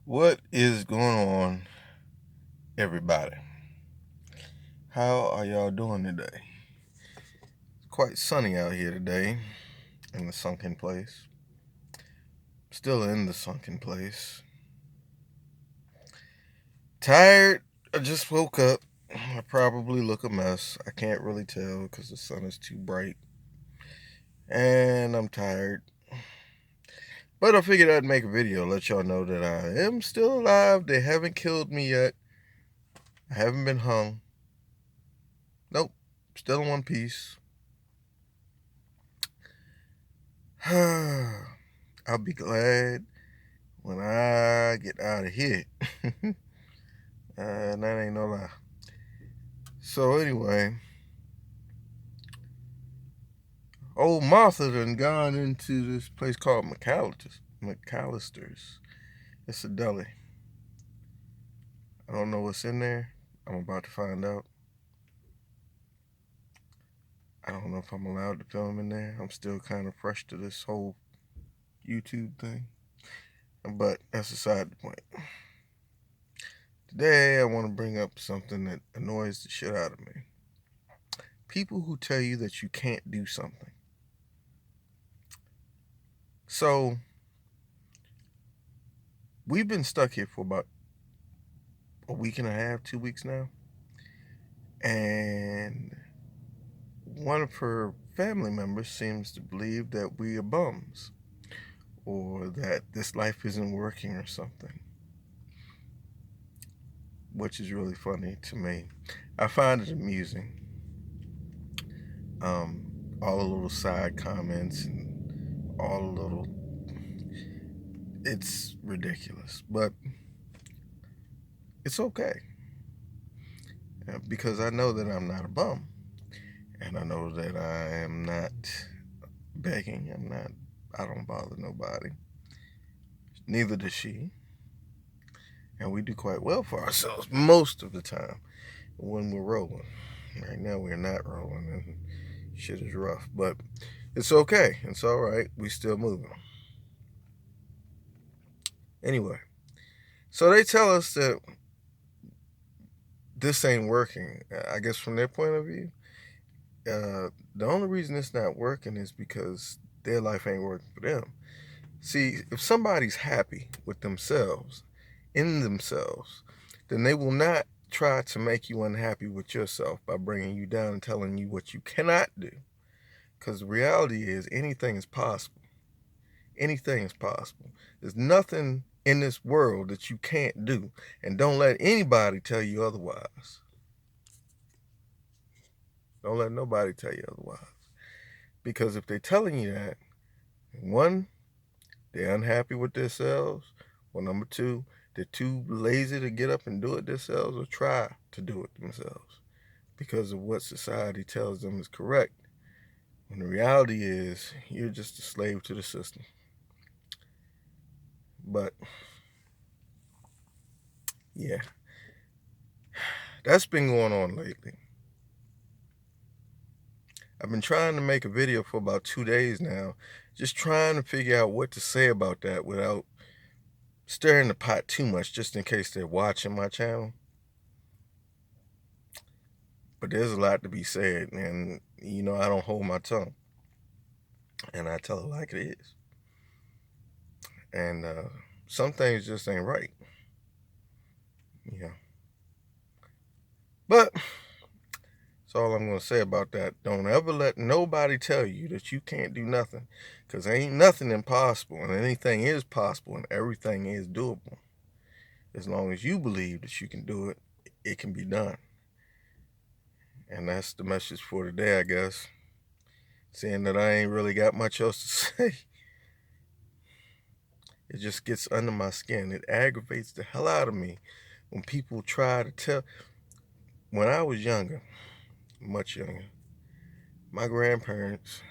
What is going on, everybody? How are y'all doing today? It's quite sunny out here today in the sunken place. Still in the sunken place. Tired. I just woke up. I probably look a mess. I can't really tell because the sun is too bright. And I'm tired. But I figured I'd make a video, let y'all know that I am still alive. They haven't killed me yet. I haven't been hung. Nope. Still in one piece. I'll be glad when I get out of here. And that ain't no lie. So anyway, old Martha done gone into this place called McAllister's. It's a deli. I don't know what's in there. I'm about to find out. I don't know if I'm allowed to film in there. I'm still kind of fresh to this whole YouTube thing. But that's aside the point. Today I want to bring up something that annoys the shit out of me. People who tell you that you can't do something. So we've been stuck here for about a week and a half, 2 weeks now. And one of her family members seems to believe that we are bums or that this life isn't working or something, which is really funny to me. I find it amusing. All the little side comments and all the little, it's ridiculous, but it's okay. Because I know that I'm not a bum. And I know that I am not begging. I don't bother nobody. Neither does she. And we do quite well for ourselves most of the time when we're rolling. Right now we're not rolling and shit is rough. But it's okay. It's all right. We still moving. Anyway, so they tell us that this ain't working. I guess from their point of view, the only reason it's not working is because their life ain't working for them. See, if somebody's happy with themselves, in themselves, then they will not try to make you unhappy with yourself by bringing you down and telling you what you cannot do. Because the reality is anything is possible. Anything is possible. There's nothing in this world that you can't do. And don't let anybody tell you otherwise. Don't let nobody tell you otherwise. Because if they're telling you that, one, they're unhappy with themselves. Well, number two, they're too lazy to get up and do it themselves or try to do it themselves because of what society tells them is correct. When the reality is, you're just a slave to the system. But, yeah, that's been going on lately. I've been trying to make a video for about 2 days now, just trying to figure out what to say about that without stirring the pot too much, just in case they're watching my channel. But there's a lot to be said, and I don't hold my tongue, and I tell it like it is. And some things just ain't right. But that's all I'm going to say about that. Don't ever let nobody tell you that you can't do nothing, because ain't nothing impossible, and anything is possible, and everything is doable. As long as you believe that you can do it, it can be done. And that's the message for today, I guess. Seeing that I ain't really got much else to say. It just gets under my skin. It aggravates the hell out of me when people try to tell. When I was younger, much younger, my grandparents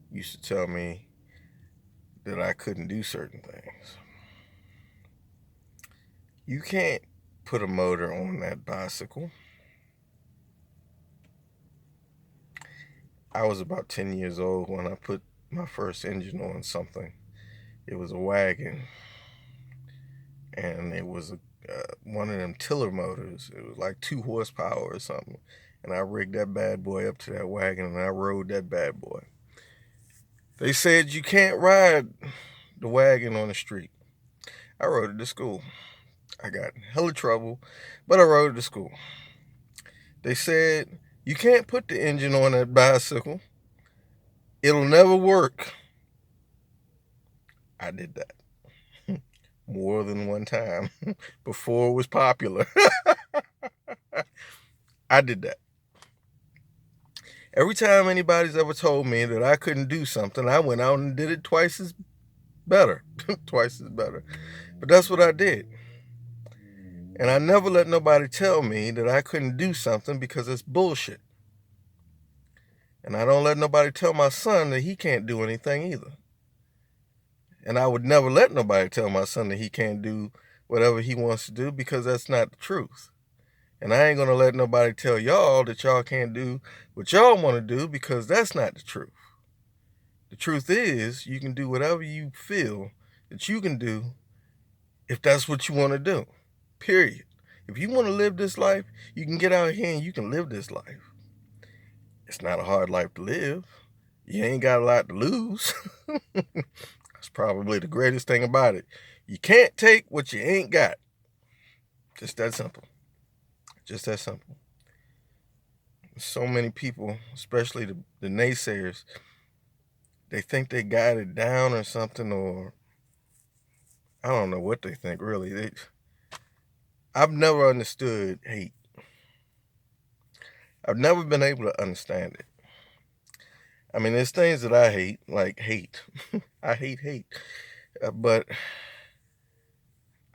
used to tell me that I couldn't do certain things. You can't put a motor on that bicycle. I was about 10 years old when I put my first engine on something. It was a wagon. and it was one of them tiller motors. It was like 2 horsepower or something. And I rigged that bad boy up to that wagon, and I rode that bad boy. They said you can't ride the wagon on the street. I rode it to school. I got in hella trouble, but I rode it to school. They said you can't put the engine on that bicycle. It'll never work. I did that more than one time before it was popular. I did that. Every time anybody's ever told me that I couldn't do something, I went out and did it twice as better. Twice as better. But that's what I did. And I never let nobody tell me that I couldn't do something, because it's bullshit. And I don't let nobody tell my son that he can't do anything either. And I would never let nobody tell my son that he can't do whatever he wants to do, because that's not the truth. And I ain't going to let nobody tell y'all that y'all can't do what y'all want to do, because that's not the truth. The truth is, you can do whatever you feel that you can do if that's what you want to do. Period. If you want to live this life, you can get out here and you can live this life. It's not a hard life to live. You ain't got a lot to lose. That's probably the greatest thing about it. You can't take what you ain't got. Just that simple. Just that simple. So many people, especially the naysayers, they think they got it down or something, or I don't know what they think, really. I've never understood hate. I've never been able to understand it. I mean, there's things that I hate, like hate. I hate hate. But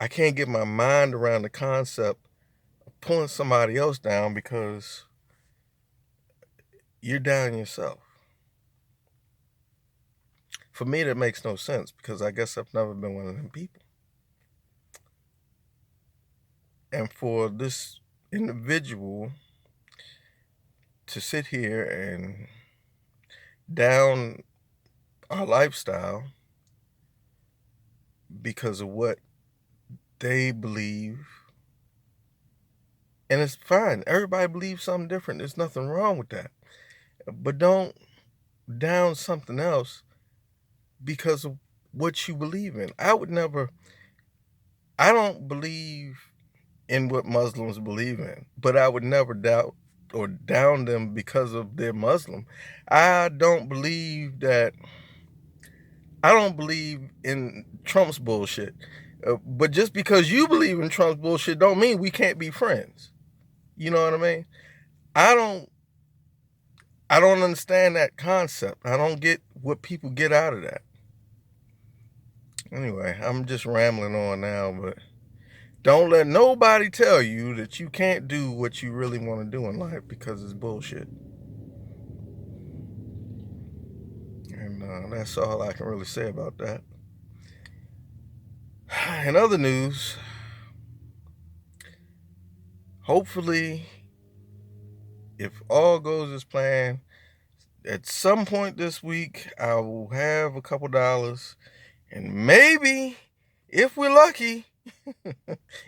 I can't get my mind around the concept of pulling somebody else down because you're down yourself. For me, that makes no sense, because I guess I've never been one of them people. And for this individual to sit here and down our lifestyle because of what they believe, and it's fine. Everybody believes something different. There's nothing wrong with that. But don't down something else because of what you believe in. I don't believe in what Muslims believe in, but I would never doubt or down them because of they're Muslim. I don't believe in Trump's bullshit. But just because you believe in Trump's bullshit don't mean we can't be friends. You know what I mean? I don't understand that concept. I don't get what people get out of that. Anyway, I'm just rambling on now, but don't let nobody tell you that you can't do what you really want to do in life, because it's bullshit. And that's all I can really say about that. In other news, hopefully, if all goes as planned, at some point this week, I will have a couple dollars, and maybe, if we're lucky,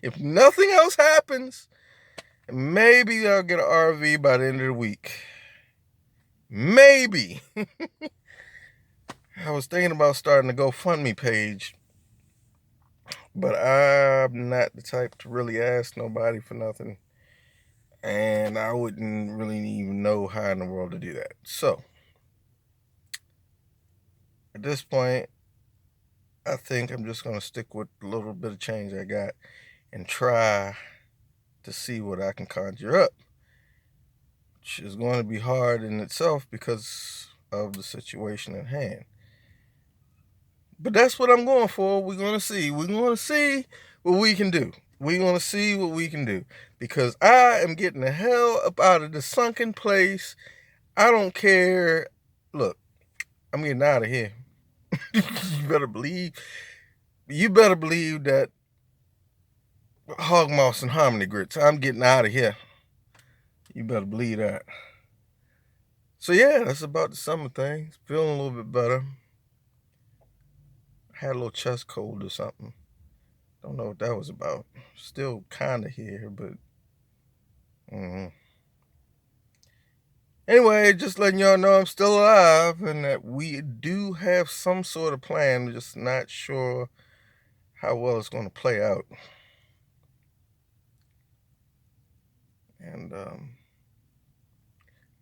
if nothing else happens, maybe I'll get an RV by the end of the week. Maybe. I was thinking about starting a GoFundMe page, but I'm not the type to really ask nobody for nothing, and I wouldn't really even know how in the world to do that. So, at this point, I think I'm just going to stick with the little bit of change I got and try to see what I can conjure up, which is going to be hard in itself because of the situation at hand. But that's what I'm going for. We're going to see. We're going to see what we can do. We're going to see what we can do, because I am getting the hell up out of the sunken place. I don't care. Look, I'm getting out of here. You better believe that hog moss and hominy grits. I'm getting out of here. You better believe that. So yeah, that's about the summer things. Feeling a little bit better. Had a little chest cold or something. Don't know what that was about. Still kind of here, but anyway, just letting y'all know I'm still alive and that we do have some sort of plan. We're just not sure how well it's going to play out. And I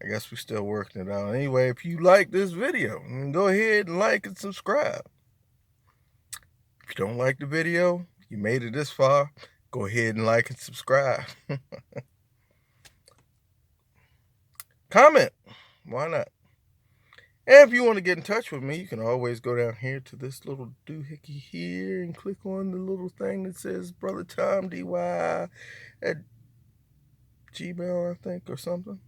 guess we're still working it out. Anyway, if you like this video, go ahead and like and subscribe. If you don't like the video, you made it this far, go ahead and like and subscribe. Comment. Why not? And if you want to get in touch with me, you can always go down here to this little doohickey here and click on the little thing that says brothertomdiy at Gmail, I think, or something.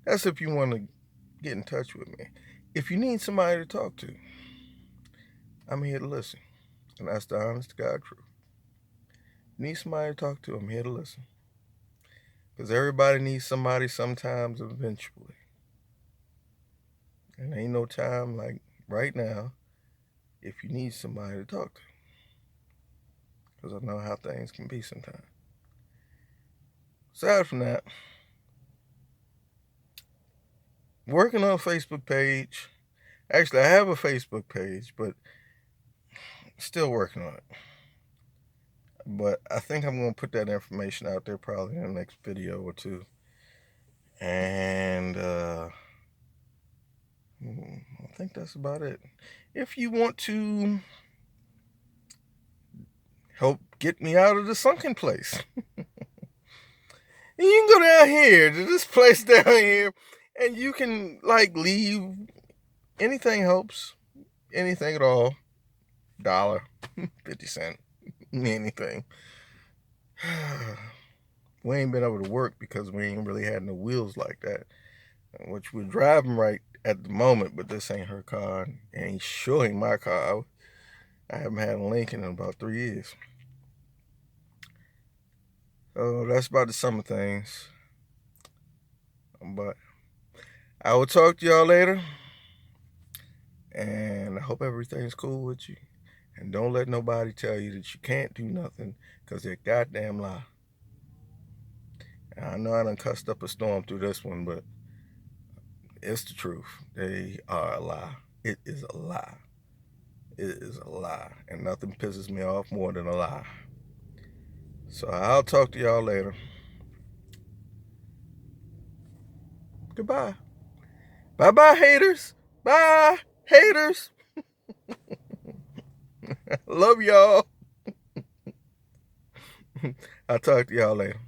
That's if you want to get in touch with me. If you need somebody to talk to, I'm here to listen. And that's the honest to God truth. Need somebody to talk to, I'm here to listen. Because everybody needs somebody sometimes eventually. And ain't no time like right now if you need somebody to talk to. Because I know how things can be sometimes. Aside from that, working on a Facebook page. Actually, I have a Facebook page, but still working on it. But I think I'm going to put that information out there probably in the next video or two. And I think that's about it. If you want to help get me out of the sunken place, you can go down here to this place down here, and you can leave. Anything helps. Anything at all. $1, 50 cents, anything. We ain't been able to work because we ain't really had no wheels like that, which we're driving right at the moment, but this ain't her car, and sure ain't my car. I haven't had a Lincoln in about 3 years. So that's about the summer things. But I will talk to y'all later, and I hope everything's cool with you. And don't let nobody tell you that you can't do nothing, because they're goddamn lie. And I know I done cussed up a storm through this one, but it's the truth. They are a lie. It is a lie. It is a lie. And nothing pisses me off more than a lie. So I'll talk to y'all later. Goodbye. Bye-bye, haters. Bye, haters. Love y'all. I'll talk to y'all later.